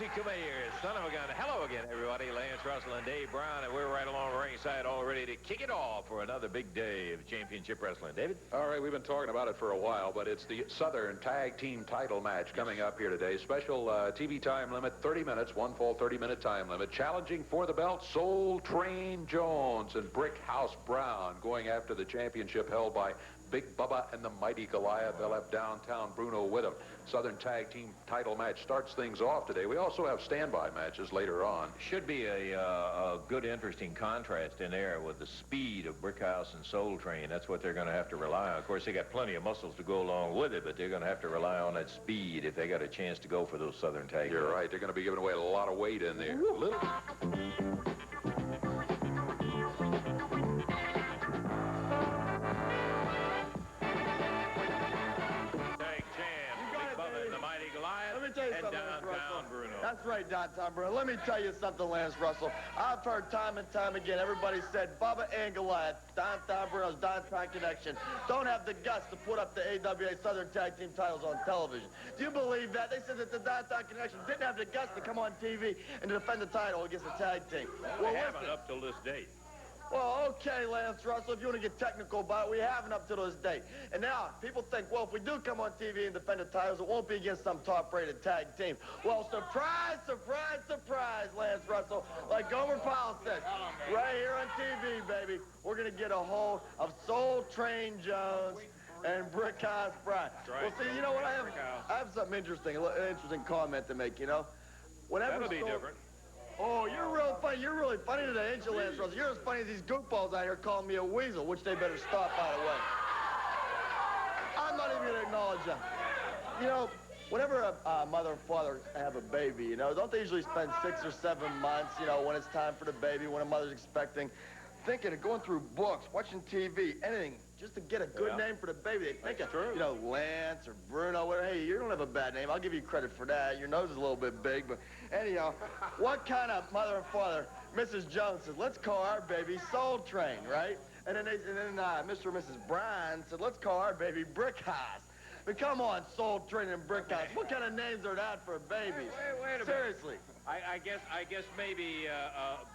Music to my ears, son of a gun. Hello again, everybody. Lance Russell and Dave Brown, and we're right along ringside, all ready to kick it off for another big day of championship wrestling. David? All right, we've been talking about it for a while, but it's the Southern Tag Team title match coming up here today. Special TV time limit, 30 minutes, one full 30-minute time limit. Challenging for the belt, Soul Train Jones and Brickhouse Brown going after the championship held by Big Bubba and the Mighty Goliath. They'll have Downtown Bruno with them. Southern Tag Team title match starts things off today. We also have standby matches later on. Should be a good, interesting contrast in there with the speed of Brickhouse and Soul Train. That's what they're going to have to rely on. Of course, they got plenty of muscles to go along with it, but they're going to have to rely on that speed if they got a chance to go for those Southern Tag. You're right. They're going to be giving away a lot of weight in there. And Downtown Bruno. That's right, Downtown Bruno. Let me tell you something, Lance Russell. I've heard time and time again, everybody said Bubba and Goliath, Downtown Bruno's Downtown Connection, don't have the guts to put up the AWA Southern Tag Team titles on television. Do you believe that? They said that the Downtown Connection didn't have the guts to come on TV and to defend the title against the tag team. Well, they haven't up till this date. Well, okay, Lance Russell, if you want to get technical about it, we haven't up to this date. And now, people think, well, if we do come on TV and defend the titles, it won't be against some top-rated tag team. Well, surprise, surprise, surprise, Lance Russell. Like Gomer Powell said, right here on TV, baby, we're going to get a hold of Soul Train Jones and Brickhouse Bryant. Right. Well, see, you know what? I have something interesting, an interesting comment to make, you know. That'll be different. Oh, you're real funny. You're really funny today, ain't you, Lance Russell? You're as funny as these goofballs out here calling me a weasel, which they better stop, by the way. I'm not even going to acknowledge them. You know, whenever a mother and father have a baby, you know, don't they usually spend 6 or 7 months, you know, when it's time for the baby, when a mother's expecting, thinking of going through books, watching TV, anything, just to get a good name for the baby. They think of, you know, Lance or Bruno, whatever. Hey, you don't have a bad name. I'll give you credit for that. Your nose is a little bit big, but anyhow, what kind of mother and father? Mrs. Jones said, let's call our baby Soul Train, right? And then Mr. and Mrs. Bryant said, let's call our baby Brickhouse. But come on, Soul Train and Brickhouse. What kind of names are that for babies? Wait a minute. Seriously. I guess maybe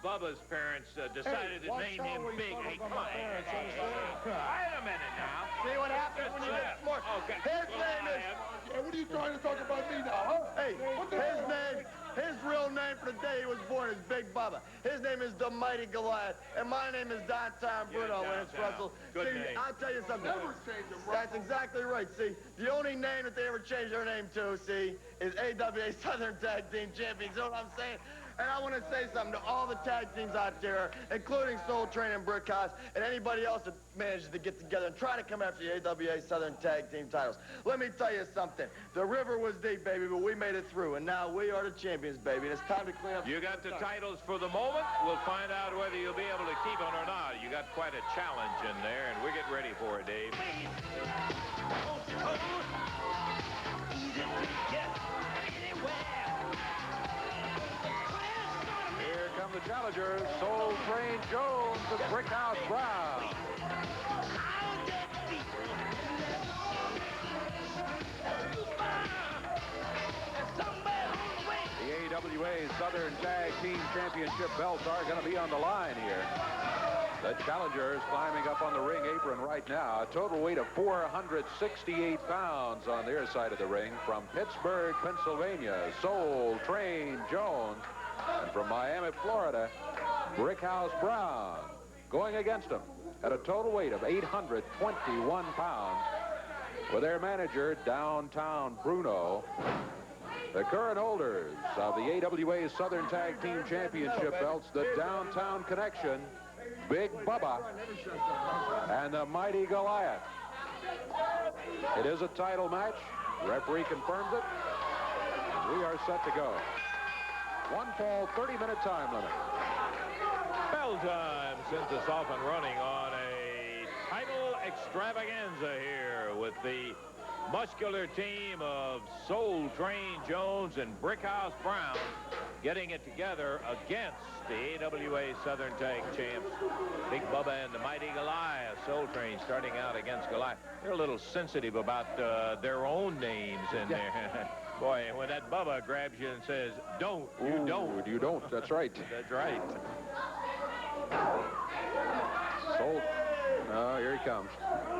Bubba's parents decided to name him Big. Hey, come on. Wait a minute now. See what happens when you get smart. Okay. His name is... Hey, what are you trying to talk about me now, huh? Hey, his real name for the day he was born is Big Bubba. His name is the Mighty Goliath, and my name is Downtown Bruno, Lance Russell. Good See, name. I'll tell you something. Never change them, That's exactly right. See, the only name that they ever changed their name to, see, is AWA Southern Tag Team Champions. You know what I'm saying? And I want to say something to all the tag teams out there, including Soul Train and Brickhouse, and anybody else that manages to get together and try to come after the AWA Southern Tag Team titles. Let me tell you something. The river was deep, baby, but we made it through, and now we are the champions, baby, and it's time to clean up. You got the titles for the moment. We'll find out whether you'll be able to keep them or not. You got quite a challenge in there, and we're getting ready for it, Dave. Here come the challengers, Soul Train Jones and Brickhouse Brown. The AWA Southern Tag Team Championship belts are going to be on the line here. The challengers climbing up on the ring apron right now. A total weight of 468 pounds on their side of the ring. From Pittsburgh, Pennsylvania, Soul Train Jones. And from Miami, Florida, Brickhouse Brown going against them at a total weight of 821 pounds with their manager, Downtown Bruno. The current holders of the AWA Southern Tag Team Championship belts, the Downtown Connection, Big Bubba, and the Mighty Goliath. It is a title match. Referee confirms it. We are set to go. One fall, 30-minute time limit. Bell time sends us off and running on a title extravaganza here with the muscular team of Soul Train Jones and Brickhouse Brown getting it together against the AWA Southern Tag Champs, Big Bubba and the Mighty Goliath. Soul Train starting out against Goliath. They're a little sensitive about their own names in there. Boy, when that Bubba grabs you and says, don't, you don't. You don't, that's right. That's right. Soul. Oh, here he comes.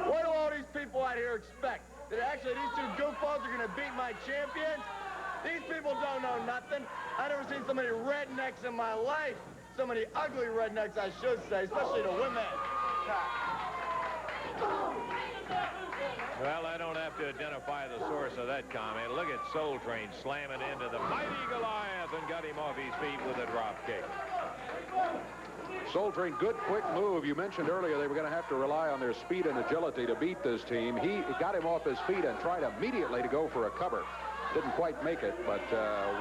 What do all these people out here expect? That actually these two goofballs are going to beat my champions? These people don't know nothing. I've never seen so many rednecks in my life. So many ugly rednecks, I should say, especially the women. Well, I don't have to identify the source of that comment. Look at Soul Train slamming into the Mighty Goliath and got him off his feet with a drop kick. Soul Train, good quick move. You mentioned earlier they were going to have to rely on their speed and agility to beat this team. He got him off his feet and tried immediately to go for a cover. Didn't quite make it, but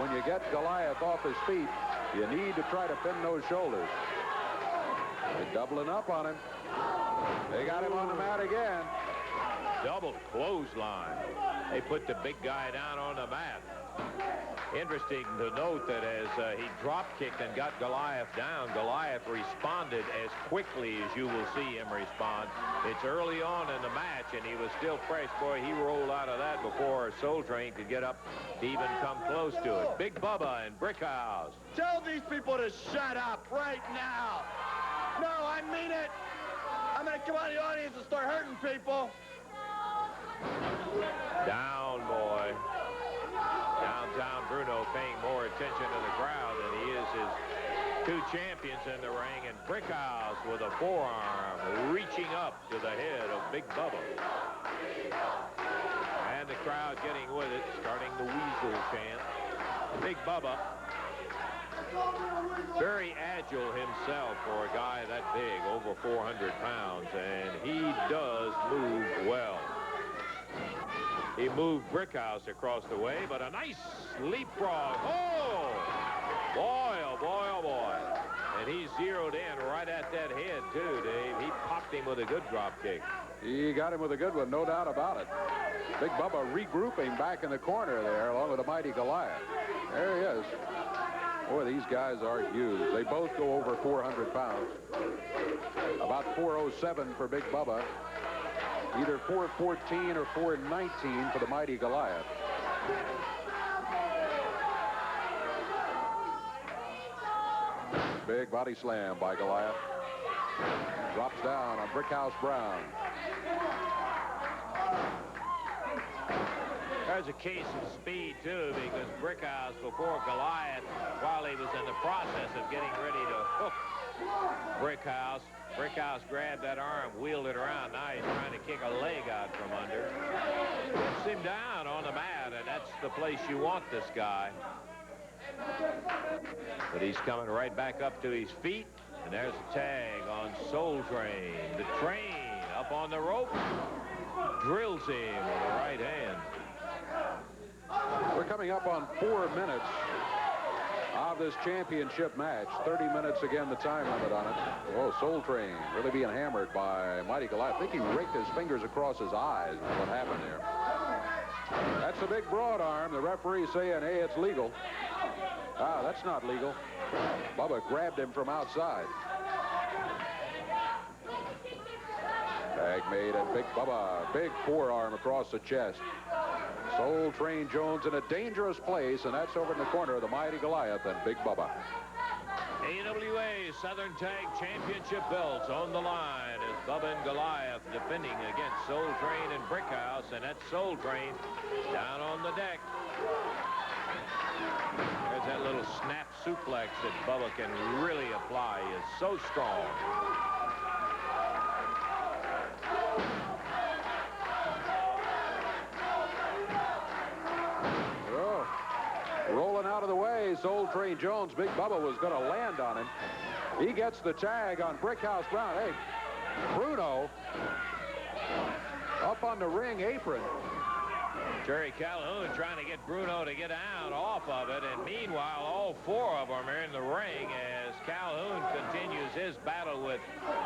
when you get Goliath off his feet, you need to try to pin those shoulders. They're doubling up on him. They got him on the mat again. Double clothesline. They put the big guy down on the mat. Interesting to note that as he drop-kicked and got Goliath down, Goliath responded as quickly as you will see him respond. It's early on in the match, and he was still fresh. Boy, he rolled out of that before Soul Train could get up to even come close to it. Big Bubba and Brickhouse. Tell these people to shut up right now. No, I mean it. I'm going to come out of the audience and start hurting people. Down, boy. Downtown Bruno paying more attention to the crowd than he is his two champions in the ring. And Brickhouse with a forearm reaching up to the head of Big Bubba. And the crowd getting with it, starting the Weasel chant. Big Bubba, very agile himself for a guy that big, over 400 pounds, and he does move well. He moved Brickhouse across the way, but a nice leapfrog. Oh! Boy, oh boy, oh boy. And he zeroed in right at that head, too, Dave. He popped him with a good drop kick. He got him with a good one, no doubt about it. Big Bubba regrouping back in the corner there, along with the Mighty Goliath. There he is. Boy, these guys are huge. They both go over 400 pounds. About 407 for Big Bubba. Either 414 or 419 for the Mighty Goliath. Big body slam by Goliath. Drops down on Brickhouse Brown. There's a case of speed, too, because Brickhouse, before Goliath, while he was in the process of getting ready to hook Brickhouse grabbed that arm, wheeled it around. Now he's trying to kick a leg out from under. Puts him down on the mat, and that's the place you want this guy. But he's coming right back up to his feet, and there's a tag on Soul Train. The Train up on the rope, drills him with the right hand. We're coming up on 4 minutes of this championship match. 30 minutes again, the time limit on it. Oh, Soul Train really being hammered by Mighty Goliath. I think he raked his fingers across his eyes. What happened there? That's a big broad arm. The referee saying, hey, it's legal. Ah, that's not legal. Bubba grabbed him from outside. Tag made, and Big Bubba, big forearm across the chest. Soul Train Jones in a dangerous place, and that's over in the corner of the Mighty Goliath and Big Bubba. AWA Southern Tag Championship belts on the line as Bubba and Goliath defending against Soul Train and Brickhouse, and that's Soul Train down on the deck. There's that little snap suplex that Bubba can really apply. He is so strong. Rolling out of the way, Soul Train Jones. Big Bubba was going to land on him. He gets the tag on Brickhouse Brown. Hey, Bruno up on the ring apron. Jerry Calhoun trying to get Bruno to get out off of it, and meanwhile, all four of them are in the ring as Calhoun continues his battle with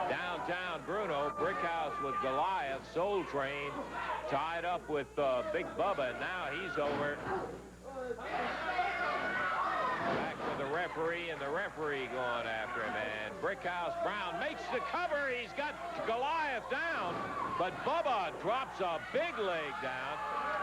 Downtown Bruno, Brickhouse with Goliath, Soul Train tied up with Big Bubba, and now he's over. Back to the referee, and the referee going after him, and Brickhouse Brown makes the cover. He's got Goliath down, but Bubba drops a big leg down.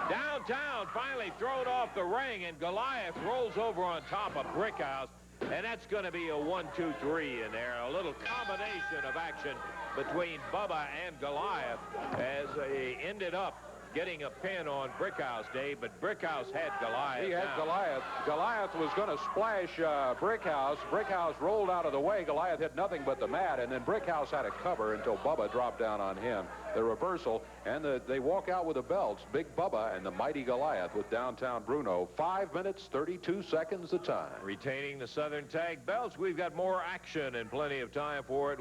Downtown finally thrown off the ring, and Goliath rolls over on top of Brickhouse, and that's going to be a 1-2-3 in there. A little combination of action between Bubba and Goliath as they ended up getting a pin on Brickhouse, Dave, but Brickhouse had Goliath. He had down. Goliath. Goliath was going to splash Brickhouse. Brickhouse rolled out of the way. Goliath hit nothing but the mat, and then Brickhouse had a cover until Bubba dropped down on him. The reversal, and they walk out with the belts. Big Bubba and the mighty Goliath with Downtown Bruno. 5 minutes, 32 seconds the time. Retaining the Southern Tag belts. We've got more action and plenty of time for it.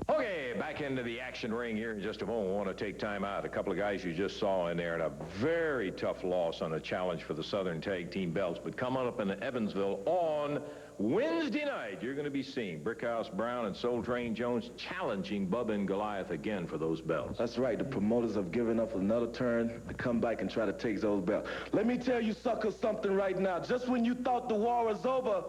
Okay, back into the action ring here in just a moment. I want to take time out. A couple of guys you just saw in there, and a very tough loss on a challenge for the Southern Tag Team belts. But coming up in Evansville on Wednesday night, you're going to be seeing Brickhouse Brown and Soul Train Jones challenging Bubba and Goliath again for those belts. That's right. The promoters have given up another turn to come back and try to take those belts. Let me tell you suckers something right now. Just when you thought the war was over,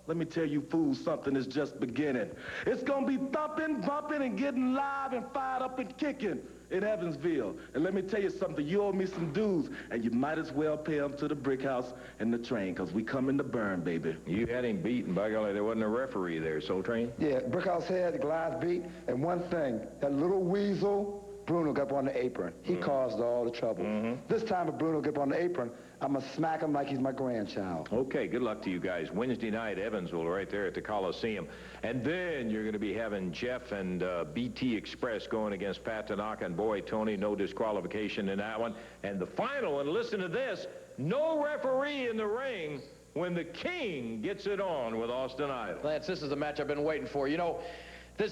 let me tell you fools something is just beginning. It's going to be thumping, bumping, and getting live and fired up and kicking in Evansville. And let me tell you something. You owe me some dues, and you might as well pay them to the Brickhouse and the Train, because we coming to burn, baby. You had him beaten. By golly, there wasn't a referee there, Soul Train. Yeah, Brickhouse had the Goliath beat, and one thing, that little weasel, Bruno, got up on the apron. He caused all the trouble. This time if Bruno get up on the apron, I'm going to smack him like he's my grandchild. Okay, good luck to you guys. Wednesday night, Evansville, right there at the Coliseum. And then you're going to be having Jeff and BT Express going against Pat Tanaka and Boy Tony. No disqualification in that one. And the final one, listen to this, no referee in the ring when the King gets it on with Austin Idol. Lance, this is a match I've been waiting for. You know,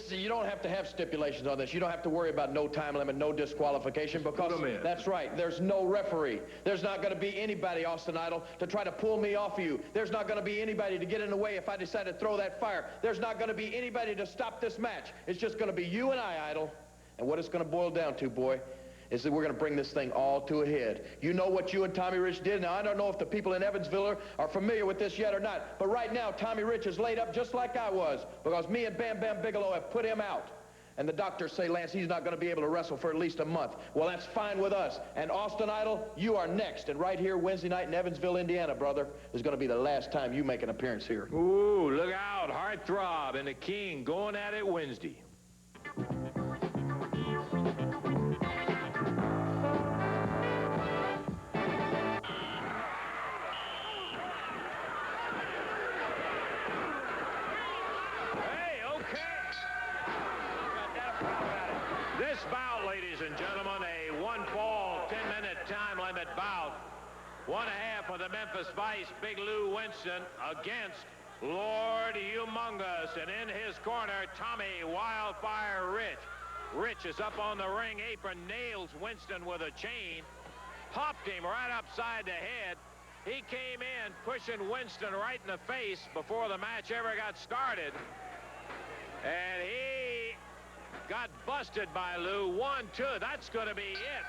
you don't have to have stipulations on this. You don't have to worry about no time limit, no disqualification, because that's right, there's no referee. There's not going to be anybody, Austin Idol, to try to pull me off of you. There's not going to be anybody to get in the way if I decide to throw that fire. There's not going to be anybody to stop this match. It's just going to be you and I, Idol. And what it's going to boil down to, boy, is that we're going to bring this thing all to a head. You know what you and Tommy Rich did. Now, I don't know if the people in Evansville are familiar with this yet or not, but right now, Tommy Rich is laid up just like I was, because me and Bam Bam Bigelow have put him out. And the doctors say, Lance, he's not going to be able to wrestle for at least a month. Well, that's fine with us. And Austin Idol, you are next. And right here, Wednesday night in Evansville, Indiana, brother, is going to be the last time you make an appearance here. Ooh, look out. Heartthrob and the King going at it Wednesday. This bout, ladies and gentlemen, a one-fall, 10-minute time limit bout. 1.5 for the Memphis Vice, Big Lou Winston, against Lord Humongous. And in his corner, Tommy Wildfire Rich. Rich is up on the ring apron, nails Winston with a chain, popped him right upside the head. He came in pushing Winston right in the face before the match ever got started. And he got busted by Lou. 1-2. That's going to be it.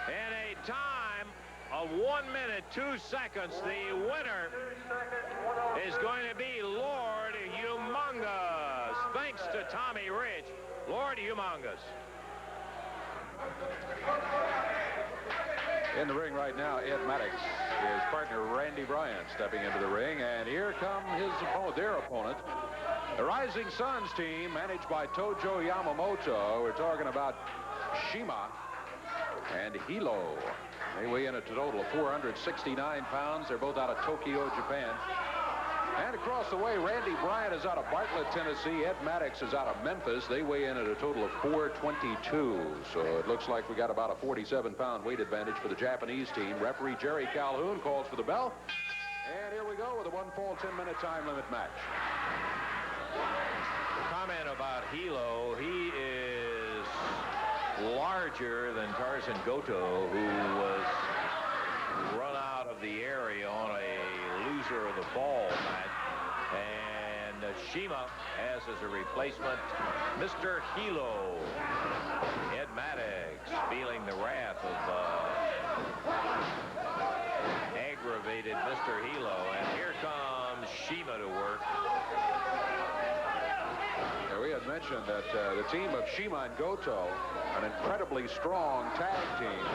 In a time of 1 minute, 2 seconds, the winner is going to be Lord Humongous. Thanks to Tommy Rich, Lord Humongous. In the ring right now, Ed Mattox, his partner Randy Bryant stepping into the ring, and here come their opponent, the Rising Suns team, managed by Tojo Yamamoto. We're talking about Shima and Helo. They weigh in a total of 469 pounds. They're both out of Tokyo, Japan. And across the way, Randy Bryant is out of Bartlett, Tennessee. Ed Mattox is out of Memphis. They weigh in at a total of 422. So it looks like we got about a 47-pound weight advantage for the Japanese team. Referee Jerry Calhoun calls for the bell. And here we go with a one-fall, 10-minute time limit match. Comment about Helo. He is larger than Tarzan Goto, who was run out of the area on a loser of the fall match. And Shima has as a replacement Mr. Helo. Ed Mattox feeling the wrath of aggravated Mr. Helo. And here comes Shima to work. Yeah, we had mentioned that the team of Shima and Goto, an incredibly strong tag team.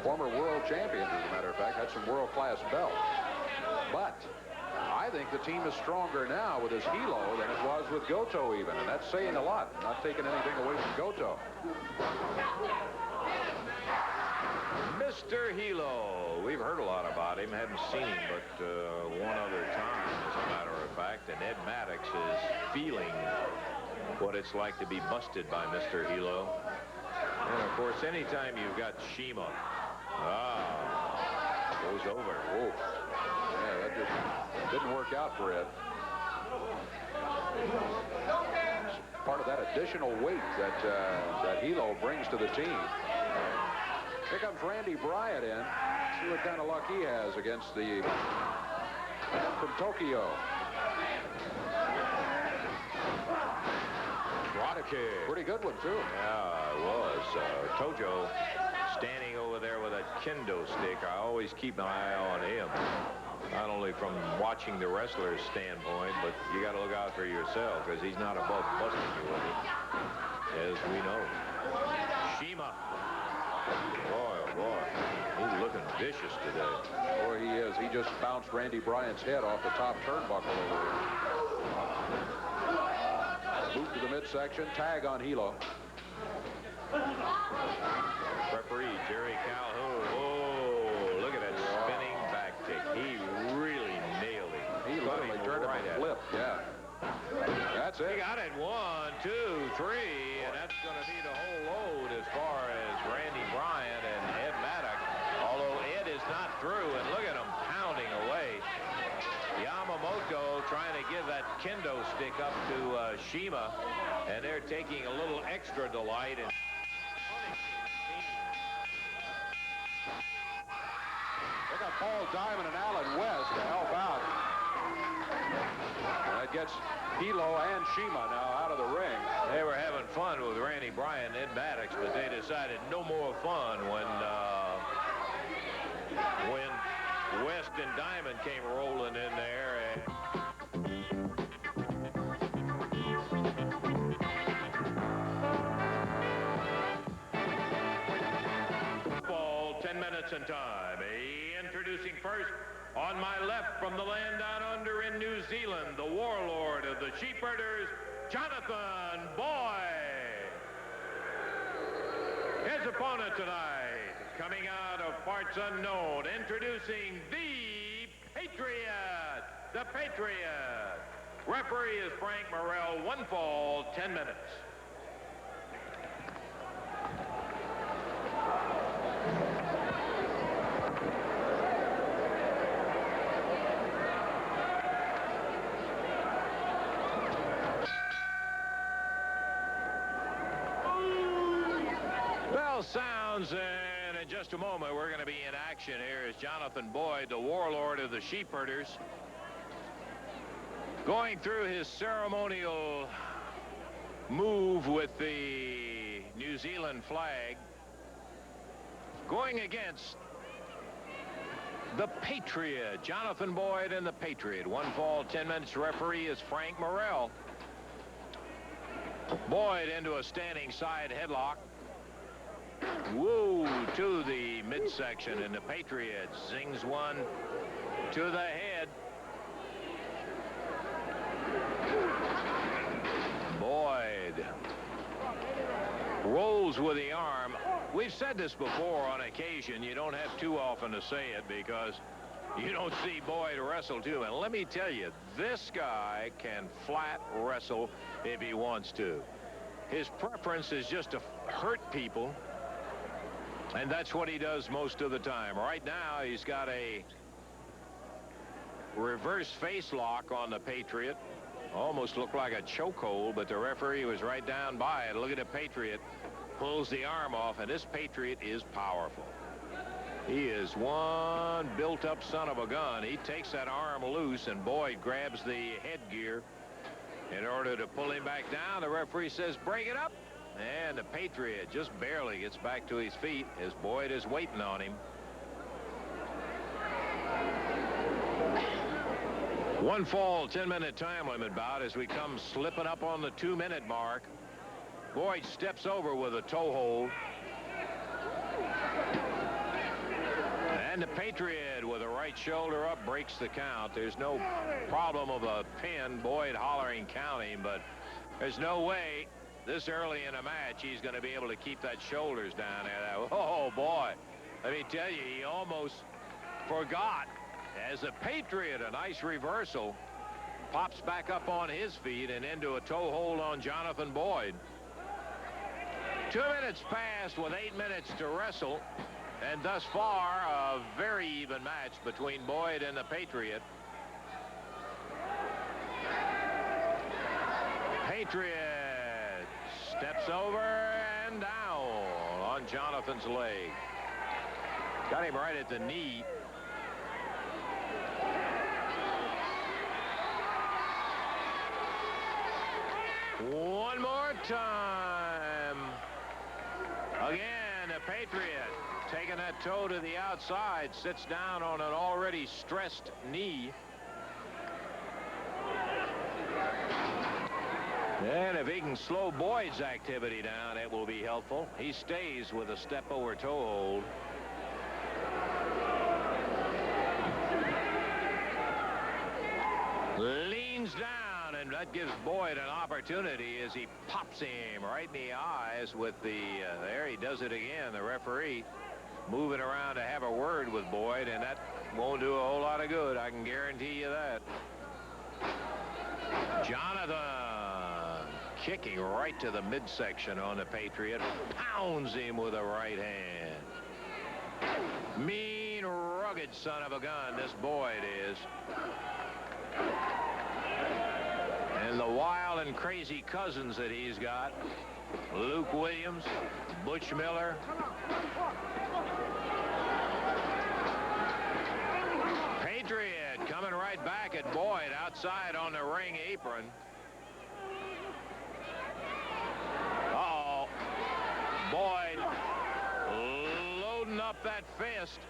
Former world champions, as a matter of fact, had some world-class belts. But I think the team is stronger now with this Helo than it was with Goto even, and that's saying a lot, not taking anything away from Goto. Mr. Helo, we've heard a lot about him, haven't seen him but one other time, as a matter of fact, and Ed Mattox is feeling what it's like to be busted by Mr. Helo. And of course, anytime you've got Shima, goes over. Oh, yeah, that just didn't work out for Ed. Part of that additional weight that Helo brings to the team. Here comes Randy Bryant in. See what kind of luck he has against the man from Tokyo. What a kick. Pretty good one, too. Yeah, it was. Tojo standing over there with a kendo stick. I always keep my eye on him. Not only from watching the wrestler's standpoint, but you got to look out for yourself, because he's not above busting you with it, as we know. Shima. Boy, oh boy. He's looking vicious today. Boy, he is. He just bounced Randy Bryant's head off the top turnbuckle over here. Boot to the midsection. Tag on Helo. Referee Jerry Calhoun. Oh, look at that spinning back kick. He really nailed him. He literally turned right him at a flip. Yeah. That's it. He got it. 1, 2, 3, and that's going to be the whole load as far as Randy Bryant and Ed Mattox. Although Ed is not through, and look at him pounding away. Yamamoto trying to give that kendo stick up to Shima, and they're taking a little extra delight in They got Paul Diamond and Alan West to help out. And that gets Helo and Shima now out of the ring. They were having fun with Randy Bryant and Ed Mattox, but they decided no more fun when West and Diamond came rolling in there. Ball, 10 minutes in time. Introducing first, on my left from the land down under in New Zealand, the warlord of the sheepherders, Jonathan Boyd. His opponent tonight, coming out of parts unknown, introducing the Patriot. The Patriot. Referee is Frank Morrell. 1 fall, 10 minutes. Sounds, and in just a moment we're going to be in action. Here is Jonathan Boyd, the warlord of the sheepherders, going through his ceremonial move with the New Zealand flag, going against the Patriot. Jonathan Boyd and the Patriot. 1 fall, 10 minutes. Referee is Frank Morrell. Boyd into a standing side headlock. Woo, to the midsection, and the Patriot zings one to the head. Boyd rolls with the arm. We've said this before on occasion. You don't have too often to say it because you don't see Boyd wrestle too. And let me tell you, this guy can flat wrestle if he wants to. His preference is just to hurt people. And that's what he does most of the time. Right now, he's got a reverse face lock on the Patriot. Almost looked like a chokehold, but the referee was right down by it. Look at the Patriot pulls the arm off, and this Patriot is powerful. He is one built-up son of a gun. He takes that arm loose, and Boyd grabs the headgear in order to pull him back down. The referee says, break it up. And the Patriot just barely gets back to his feet as Boyd is waiting on him. One fall, 10-minute time limit bout as we come slipping up on the 2-minute mark. Boyd steps over with a toe hold. And the Patriot with a right shoulder up breaks the count. There's no problem of a pin. Boyd hollering count him, but there's no way this early in a match he's going to be able to keep that shoulders down there. Oh, boy. Let me tell you, he almost forgot. As the Patriot, a nice reversal, pops back up on his feet and into a toe hold on Jonathan Boyd. 2 minutes passed with 8 minutes to wrestle. And thus far, a very even match between Boyd and the Patriot. Patriot steps over and down on Jonathan's leg. Got him right at the knee. One more time. Again, the Patriot taking that toe to the outside, sits down on an already stressed knee. And if he can slow Boyd's activity down, it will be helpful. He stays with a step over toe hold. Leans down, and that gives Boyd an opportunity as he pops him right in the eyes with the, there he does it again, the referee moving around to have a word with Boyd, and that won't do a whole lot of good. I can guarantee you that. Jonathan kicking right to the midsection on the Patriot. Pounds him with a right hand. Mean, rugged son of a gun, this Boyd is. And the wild and crazy cousins that he's got. Luke Williams, Butch Miller. Patriot coming right back at Boyd outside on the ring apron. Uh-oh. Boyd loading up that fist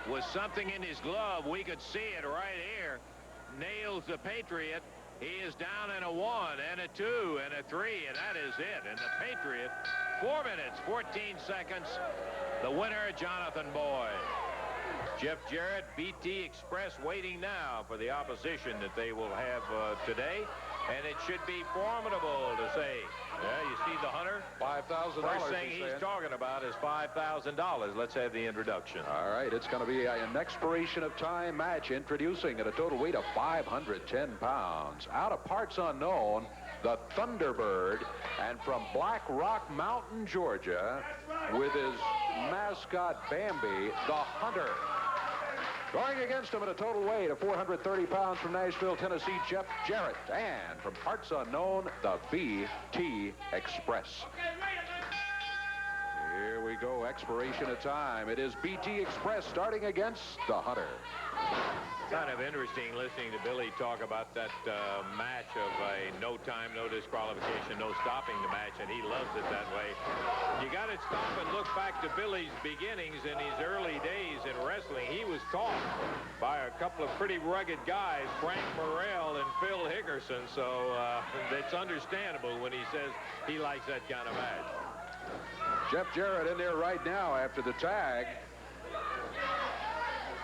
with something in his glove. We could see it right here. Nails the Patriot. He is down in a 1 and a 2 and a 3, and that is it. And the Patriot, 4 minutes, 14 seconds. The winner, Jonathan Boyd. Jeff Jarrett, BT Express waiting now for the opposition that they will have today. And it should be formidable to say. Yeah, you see the hunter? $5,000. First thing he's talking about is $5,000. Let's have the introduction. All right, it's going to be an expiration of time match, introducing at a total weight of 510 pounds. Out of parts unknown, the Thunderbird, and from Black Rock Mountain, Georgia, with his mascot Bambi, the Hunter. Going against him at a total weight of 430 pounds from Nashville, Tennessee, Jeff Jarrett. And from parts unknown, the BT Express. Here we go, expiration of time. It is BT Express starting against the Hunter. Kind of interesting listening to Billy talk about that match of a no time, no disqualification, no stopping the match, and he loves it that way. You got to stop and look back to Billy's beginnings in his early days in wrestling. He was taught by a couple of pretty rugged guys, Frank Morrell and Phil Hickerson, so it's understandable when he says he likes that kind of match. Jeff Jarrett in there right now after the tag.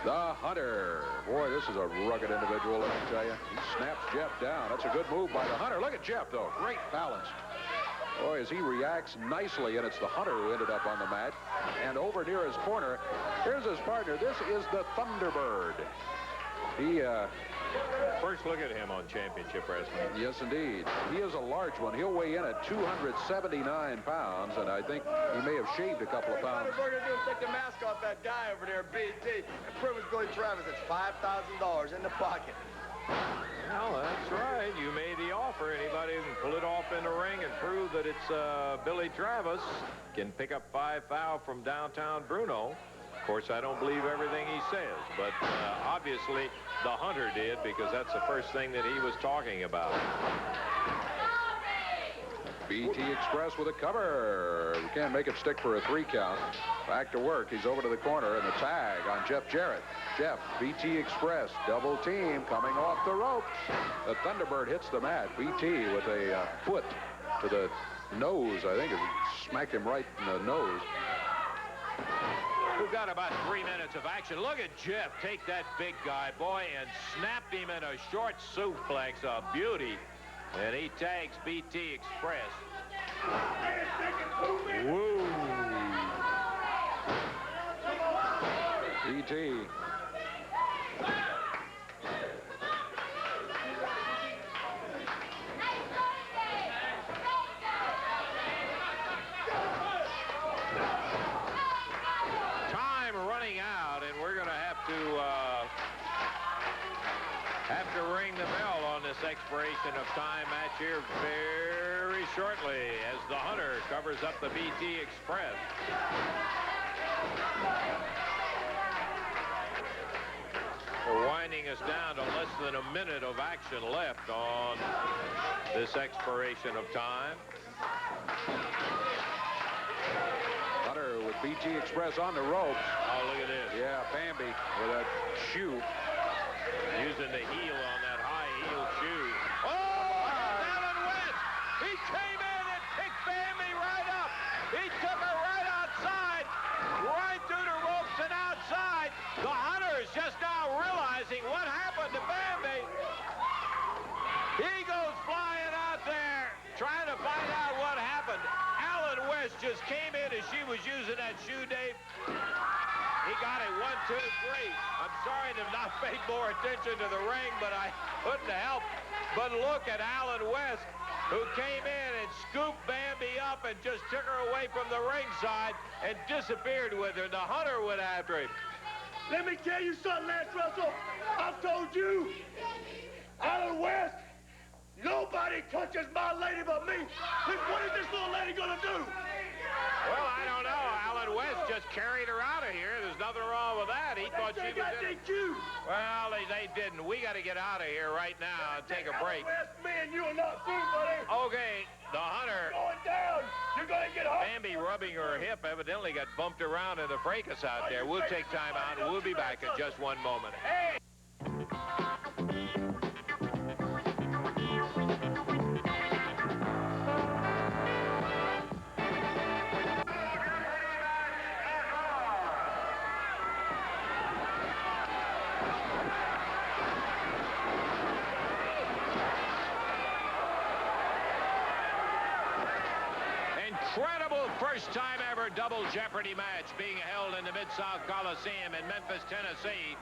The Hunter. Boy, this is a rugged individual, let me tell you. He snaps Jeff down. That's a good move by the Hunter. Look at Jeff, though. Great balance. Boy, as he reacts nicely, and it's the Hunter who ended up on the mat. And over near his corner, here's his partner. This is the Thunderbird. He, First look at him on championship wrestling. Yes, indeed. He is a large one. He'll weigh in at 279 pounds, and I think he may have shaved a couple of pounds. What we're going to do is take the mask off that guy over there, BT, and prove it's Billy Travis. It's $5,000 in the pocket. Well, that's right. You made the offer. Anybody who can pull it off in the ring and prove that it's Billy Travis can pick up 5 foul from Downtown Bruno. Of course, I don't believe everything he says, but obviously the Hunter did, because that's the first thing that he was talking about. BT Express with a cover. We can't make it stick for a 3 count. Back to work. He's over to the corner, and the tag on Jeff Jarrett. Jeff, BT Express, double team coming off the ropes. The Thunderbird hits the mat. BT with a foot to the nose, I think. It smacked him right in the nose. We've got about 3 minutes of action. Look at Jeff take that big guy, boy, and snapped him in a short suplex, a beauty. And he tags BT Express. Woo. BT. Ring the bell on this expiration of time match here very shortly as the Hunter covers up the BT Express. We're winding us down to less than a minute of action left on this expiration of time. Hunter with BT Express on the ropes. Oh, look at this. Yeah, Bambi with that shoe. Using the heel on that high heel shoe. Oh, Alan West! He came in and picked Bambi right up. He took her right outside, right through the ropes and outside. The Hunter is just now realizing what happened to Bambi. He goes flying out there, trying to find out what happened. Alan West just came in as she was using that shoe, Dave. He got it 1, 2, 3. I'm sorry to not pay more attention to the ring, but I couldn't help but look at Alan West, who came in and scooped Bambi up and just took her away from the ringside and disappeared with her. The Hunter went after him. Let me tell you something, Lance Russell. I've told you, Alan West, nobody touches my lady but me. What is this little lady gonna do? Well, I don't know. Alan West just carried her out of here. There's nothing wrong with that. He thought she was in it. Well, they didn't. We got to get out of here right now and take a break. Alan West, me and you are not through, buddy. Okay, the Hunter. Going down. You're going to get hurt. Bambi rubbing her hip evidently got bumped around in the fracas out there. We'll take time out, and we'll be back in just 1 moment. Hey! Incredible first-time ever double Jeopardy match being held in the Mid-South Coliseum in Memphis, Tennessee.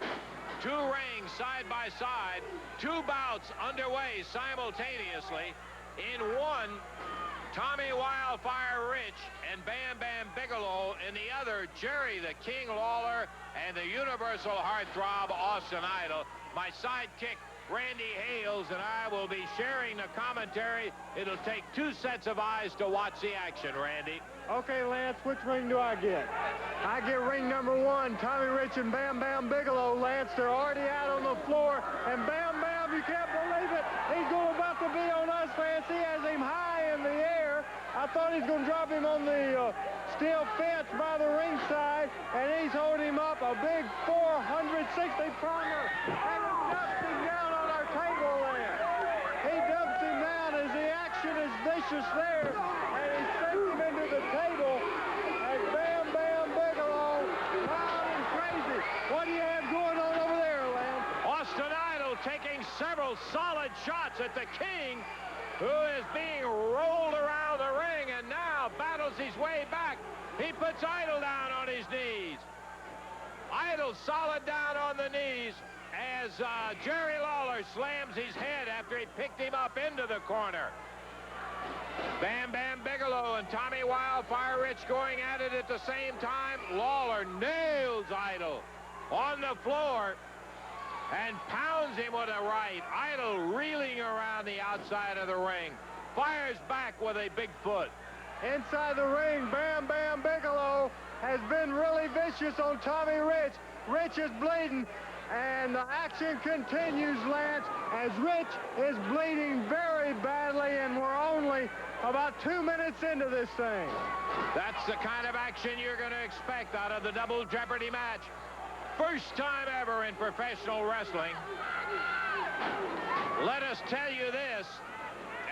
2 rings side by side, 2 bouts underway simultaneously. In one, Tommy Wildfire Rich and Bam Bam Bigelow. In the other, Jerry the King Lawler and the Universal Heartthrob Austin Idol. My sidekick, Randy Hales, and I will be sharing the commentary. It'll take 2 sets of eyes to watch the action, Randy. Okay, Lance, which ring do I get? I get ring number 1, Tommy Rich and Bam Bam Bigelow. Lance, they're already out on the floor, and Bam Bam, you can't believe it. He's about to be on us, Lance. He has him high in the air. I thought he was going to drop him on the steel fence by the ringside, and he's holding him up a big 460 pounder, and he dumps him down on our table there. He dumps him down as the action is vicious there, and he sends him into the table, and Bam Bam Bigelow, loud and crazy. What do you have going on over there, Lance? Austin Idol taking several solid shots at the King, who is being rolled around the ring and now battles his way back. He puts Idol down on his knees. Idol solid down on the knees as Jerry Lawler slams his head after he picked him up into the corner. Bam Bam Bigelow and Tommy Wildfire Rich going at it at the same time. Lawler nails Idol on the floor. and pounds him with a right. Idol reeling around the outside of the ring. Fires back with a big foot. Inside the ring, Bam Bam Bigelow has been really vicious on Tommy Rich. Rich is bleeding, and the action continues, Lance, as Rich is bleeding very badly, and we're only about 2 minutes into this thing. That's the kind of action you're going to expect out of the Double Jeopardy match. First time ever in professional wrestling. Let us tell you this.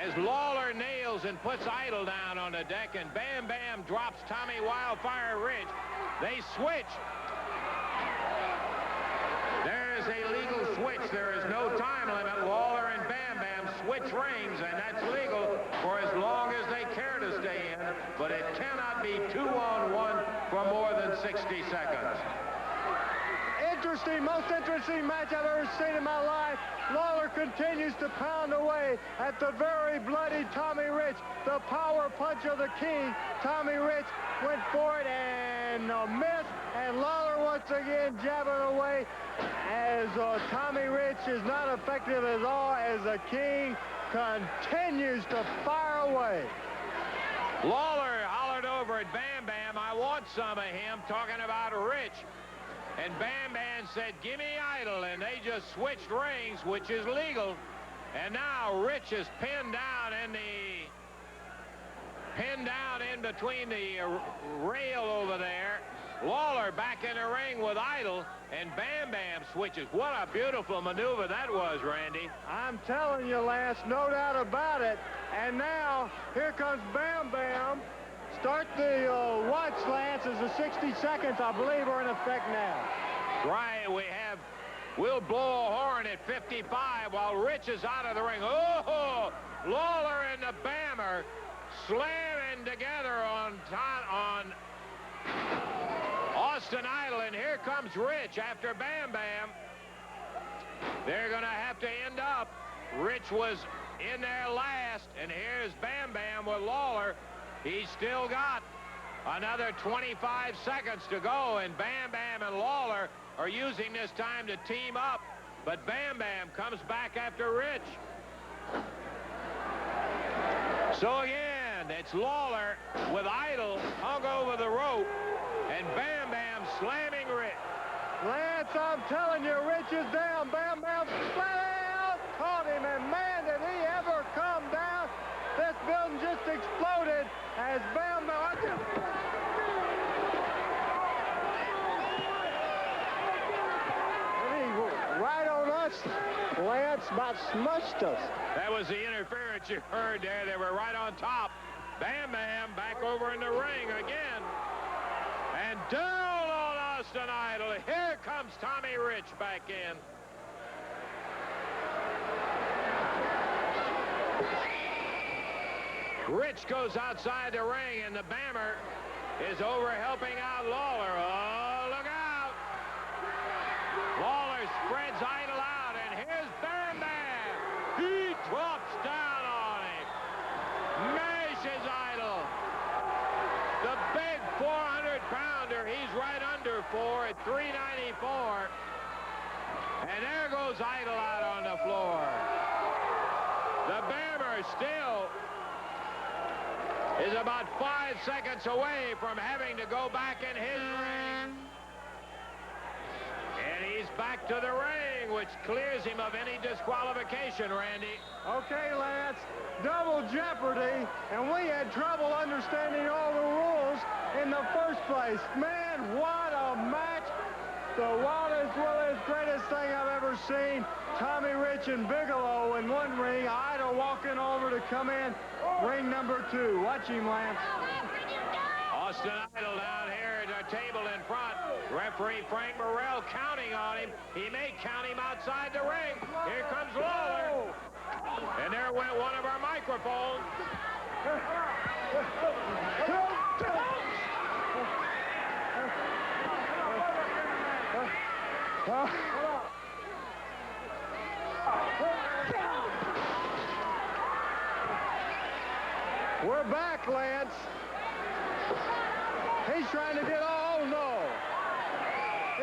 As Lawler nails and puts Idol down on the deck, and Bam Bam drops Tommy Wildfire Rich, they switch. There is a legal switch. There is no time limit. Lawler and Bam Bam switch rings, and that's legal for as long as they care to stay in, but it cannot be 2-on-1 for more than 60 seconds. Most interesting match I've ever seen in my life. Lawler continues to pound away at the very bloody Tommy Rich. The power punch of the king. Tommy Rich went for it and missed. And Lawler once again jabbing away as Tommy Rich is not effective at all as the king continues to fire away. Lawler hollered over at Bam Bam, "I want some of him," talking about Rich. And Bam Bam said, "Give me Idol," and they just switched rings, which is legal. And now Rich is pinned down in between the rail over there. Lawler back in the ring with Idol, and Bam Bam switches. What a beautiful maneuver that was, Randy. I'm telling you, Lance, no doubt about it. And now here comes Bam Bam. Start the watch, Lance, as the 60 seconds, I believe, are in effect now. Right, we'll blow a horn at 55 while Rich is out of the ring. Oh, Lawler and the Bammer slamming together on Austin Idol, and here comes Rich after Bam Bam. They're going to have to end up. Rich was in there last, and here's Bam Bam with Lawler. He's still got another 25 seconds to go, and Bam Bam and Lawler are using this time to team up, but Bam Bam comes back after Rich. So again, it's Lawler with Idol hung over the rope, and Bam Bam slamming Rich. Lance, I'm telling you, Rich is down. Bam Bam flat out caught him, and man, did he ever come down. This building just exploded as Bam Bam. Right on us, Lance, about smushed us. That was the interference you heard there. They were right on top. Bam Bam back over in the ring again. And down on Austin Idol. Here comes Tommy Rich back in. Rich goes outside the ring, and the Bammer is over helping out Lawler. Oh, look out. Lawler spreads Idol out, and here's Bam Bam. He drops down on him. Mashes Idol. The big 400-pounder, he's right under 4 at 394. And there goes Idol out on the floor. The Bammer still is about 5 seconds away from having to go back in his ring. And he's back to the ring, which clears him of any disqualification, Randy. Okay, Lance, double jeopardy, and we had trouble understanding all the rules in the first place. Man, what a match. The wildest, greatest thing I've ever seen. Tommy Rich and Bigelow in one ring, Idol walking over to come in ring number 2. Watch him, Lance. Austin Idol down here at our table in front. Referee Frank Morrell counting on him. He may count him outside the ring. Here comes Lawler. And there went one of our microphones. We're back, Lance. He's trying to get, oh no.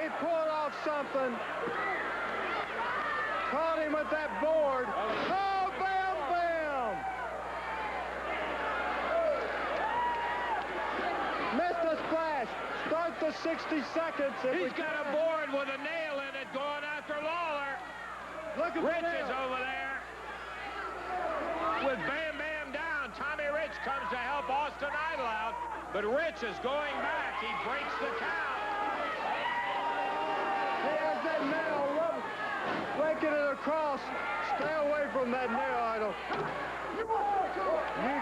He pulled off something. Caught him at that board. Oh, Bam Bam! Missed a splash. Start the 60 seconds. He's got a board with a nail in it going after Lawler. Look at Rich the nail. is over there. With Bam Bam down, Tommy Rich comes to help Austin Idol out, but Rich is going back. He breaks the count. He has that nail. Breaking it across. Stay away from that nail, Idol. You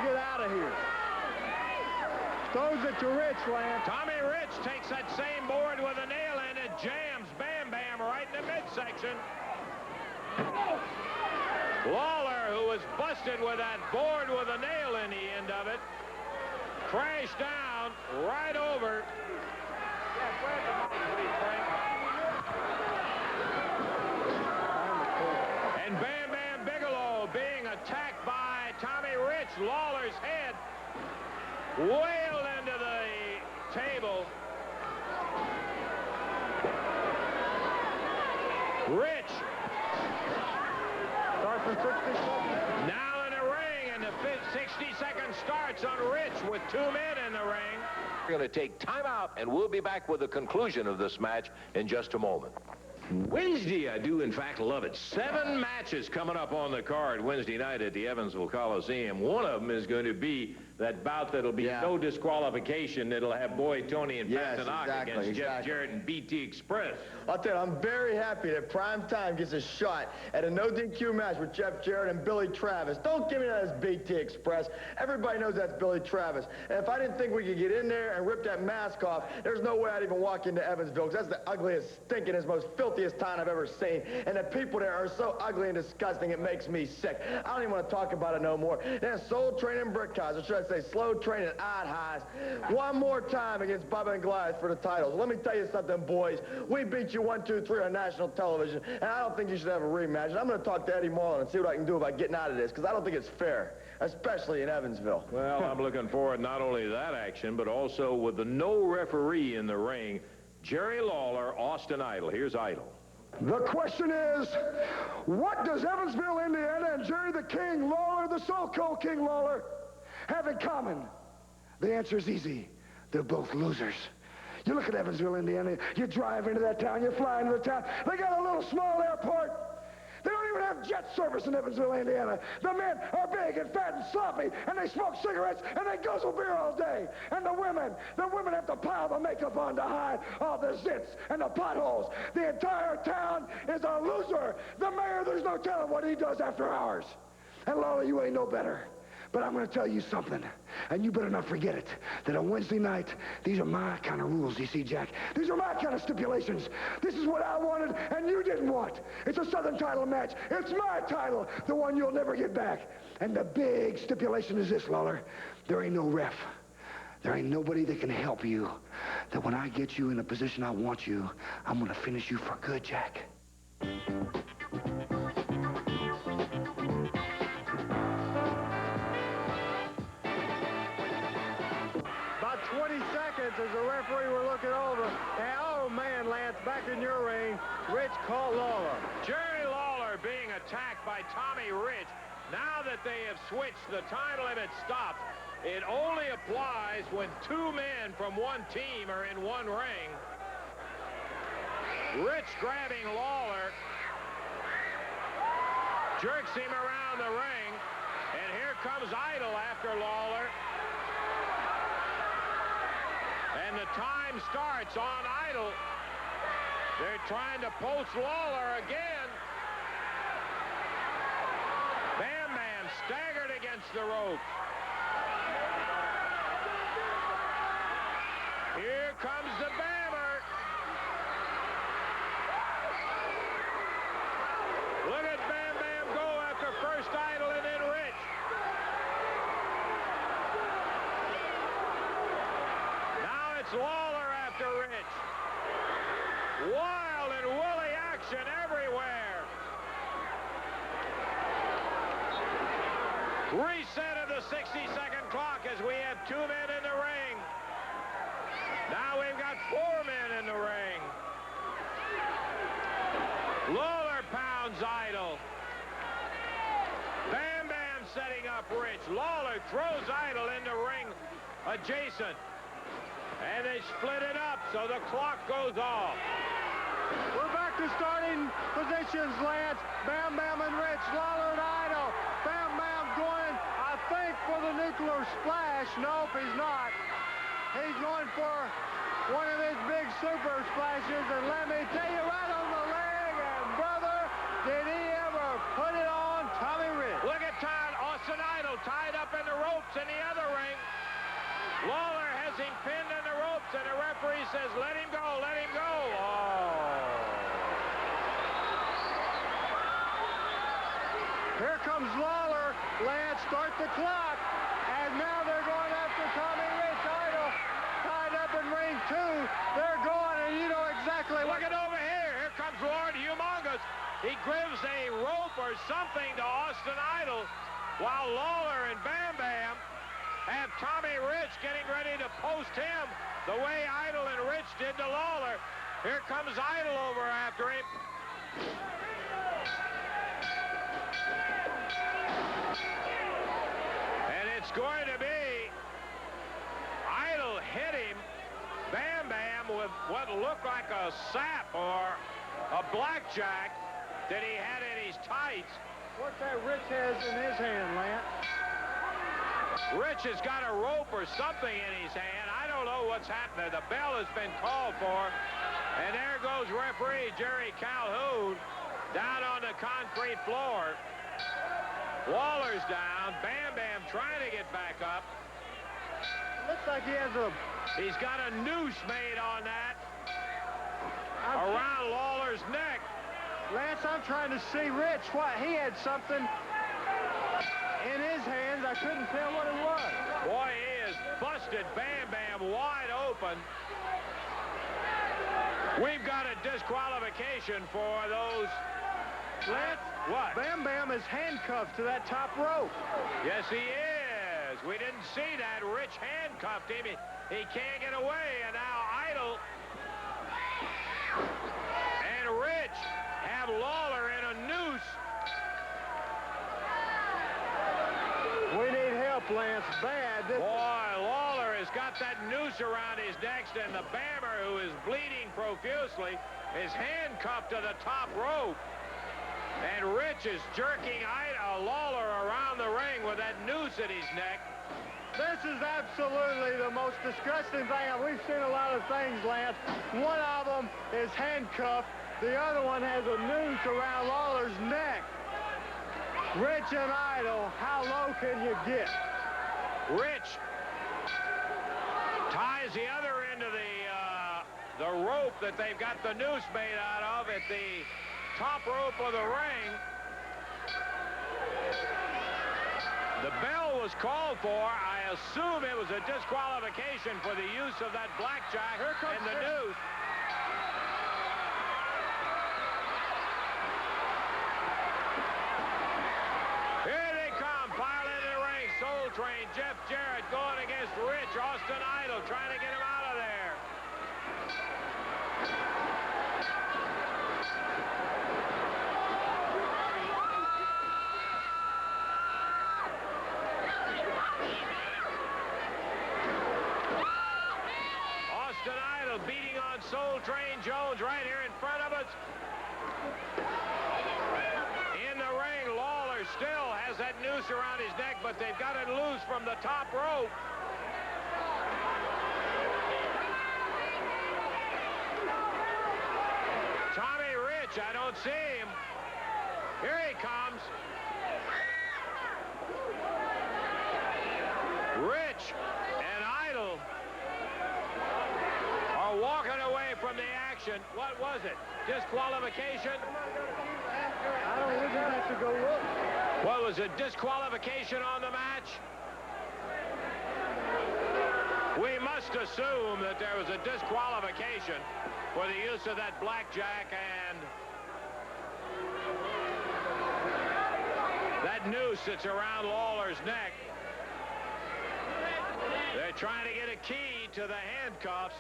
get out of here. Throws it to Rich, Lance. Tommy Rich takes that same board with a nail in it, jams Bam Bam right in the midsection. Lawler, who was busted with that board with a nail in the end of it, crashed down right over. And Bam Bam Bigelow being attacked by Tommy Rich. Lawler's head wailed into the table. Rich. Start for 60 seconds. Now in the ring, and the 60-second starts on Rich with 2 men in the ring. We're going to take time out, and we'll be back with the conclusion of this match in just a moment. Wednesday, I do in fact love it. 7 matches coming up on the card Wednesday night at the Evansville Coliseum. One of them is going to be that bout that'll be no disqualification. It'll have Boy Tony and Pat Tanaka against Jeff Jarrett and BT Express. I'll tell you, I'm very happy that Prime Time gets a shot at a no DQ match with Jeff Jarrett and Billy Travis. Don't give me that as BT Express. Everybody knows that's Billy Travis. And if I didn't think we could get in there and rip that mask off, there's no way I'd even walk into Evansville, because that's the ugliest, stinkingest, most filthiest town I've ever seen. And the people there are so ugly and disgusting, it makes me sick. I don't even want to talk about it no more. Then Soul Train and Brickhouse, or should I say Slow Train and Odd Highs, one more time against Bubba and Goliath for the titles. Let me tell you something, boys. We beat you 1, 2, 3 on national television, and I don't think you should have a rematch. And I'm going to talk to Eddie Marlin and see what I can do about getting out of this, because I don't think it's fair, especially in Evansville. Well, I'm looking forward not only to that action, but also with the no referee in the ring, Jerry Lawler, Austin Idol. Here's Idol. The question is, what does Evansville, Indiana, and Jerry the King Lawler, the so-called King Lawler, have in common? The answer is easy. They're both losers. You look at Evansville, Indiana, you drive into that town, you fly into the town, they got a little small airport. They don't even have jet service in Evansville, Indiana. The men are big and fat and sloppy, and they smoke cigarettes, and they guzzle beer all day. And the women have to pile the makeup on to hide all the zits and the potholes. The entire town is a loser. The mayor, there's no telling what he does after hours. And Lawler, you ain't no better. But I'm going to tell you something, and you better not forget it, that on Wednesday night, these are my kind of rules, you see, Jack. These are my kind of stipulations. This is what I wanted, and you didn't want. It's a Southern title match. It's my title, the one you'll never get back. And the big stipulation is this, Lawler. There ain't no ref. There ain't nobody that can help you. That when I get you in the position I want you, I'm going to finish you for good, Jack. About 20 seconds as the referee were looking over. And oh man, Lance, back in your ring, Rich caught Lawler. Jerry Lawler being attacked by Tommy Rich. Now that they have switched, the time limit stopped. It only applies when 2 men from one team are in one ring. Rich grabbing Lawler, jerks him around the ring, and here comes Idol after Lawler. And the time starts on Idol. They're trying to post Lawler again. Bam Bam staggered against the ropes. Here comes the Bammer. Look at Bam Bam go after first Idol and then Rich. Now it's Lawler after Rich. Wild and woolly action everywhere. Reset of the 60-second clock as we have 2 men in the ring. Now we've got 4 men in the ring. Lawler pounds Rounds Idol. Bam Bam setting up Rich. Lawler throws Idol in the ring adjacent. And they split it up, so the clock goes off. We're back to starting positions, Lance. Bam Bam and Rich, Lawler and Idol. Bam Bam going, I think, for the nuclear splash. Nope, he's not. He's going for one of his big super splashes, and let me tell you, right on the leg, and brother, did he ever put it on Tommy Rich. Look at Austin Idol tied up in the ropes in the other ring. Lawler has him pinned in the ropes, and the referee says, let him go, let him go. Oh. Here comes Lawler. Lance, start the clock. And now they're going after Tommy Rich. Idol tied up in ring 2. They're going, and you know exactly what. Look at over here. Here comes Lord Humongous. He gives a rope or something to Austin Idol, while Lawler and Bam Bam have Tommy Rich getting ready to post him the way Idol and Rich did to Lawler. Here comes Idol over after him. And it's going to be Idol hit him, Bam Bam, with what looked like a sap or a blackjack that he had in his tights. What's that Rich has in his hand, Lance? Rich has got a rope or something in his hand. I don't know what's happening. The bell has been called for. And there goes referee Jerry Calhoun down on the concrete floor. Lawler's down. Bam Bam trying to get back up. Looks like he has a... He's got a noose made on that around Lawler's neck. Lance, I'm trying to see Rich. What? He had something in his hands. I couldn't tell what it was. Boy, he has busted Bam Bam wide open. We've got a disqualification for those. Lance, what? Bam Bam is handcuffed to that top rope. Yes, he is. We didn't see that. Rich handcuffed him. He can't get away, and now Idol and Rich have Lawler in a noose. We need help, Lance, bad. Boy, Lawler has got that noose around his neck, and the Bammer, who is bleeding profusely, is handcuffed to the top rope. And Rich is jerking Lawler around the ring with that noose at his neck. This is absolutely the most disgusting thing. We've seen a lot of things, Lance. One of them is handcuffed. The other one has a noose around Lawler's neck. Rich and Idol, how low can you get? Rich ties the other end of the rope that they've got the noose made out of at the top rope of the ring. The bell was called for. I assume it was a disqualification for the use of that blackjack and the noose. Here they come, pile into the ring. Soul Train, Jeff Jarrett going against Rich. Austin Idol trying to get him out of there. Austin Idol beating on Soul Train Jones right here in front of us. In the ring, Lawler still has that noose around his neck, but they've got it loose from the top rope. Tommy Rich, I don't see him. Here he comes. Rich and Idol are walking away from the action. What was it? Disqualification? I don't even have to go look. What was it? Disqualification on the match? We must assume that there was a disqualification for the use of that blackjack and that noose that's around Lawler's neck. They're trying to get a key to the handcuffs.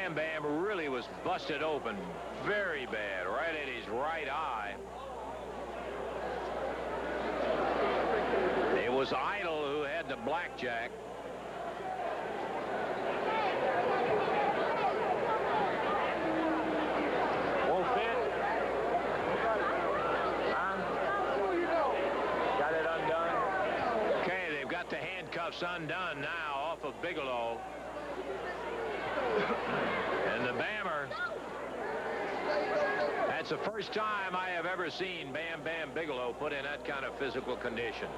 Bam Bam really was busted open very bad, right at his right eye. It was Idol who had the blackjack. Won't fit? Huh? Got it undone? Okay, they've got the handcuffs undone now off of Bigelow. And the Bammer, that's the first time I have ever seen Bam Bam Bigelow put in that kind of physical condition.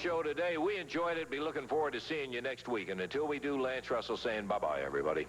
Show today. We enjoyed it. Be looking forward to seeing you next week. And until we do, Lance Russell saying bye-bye, everybody.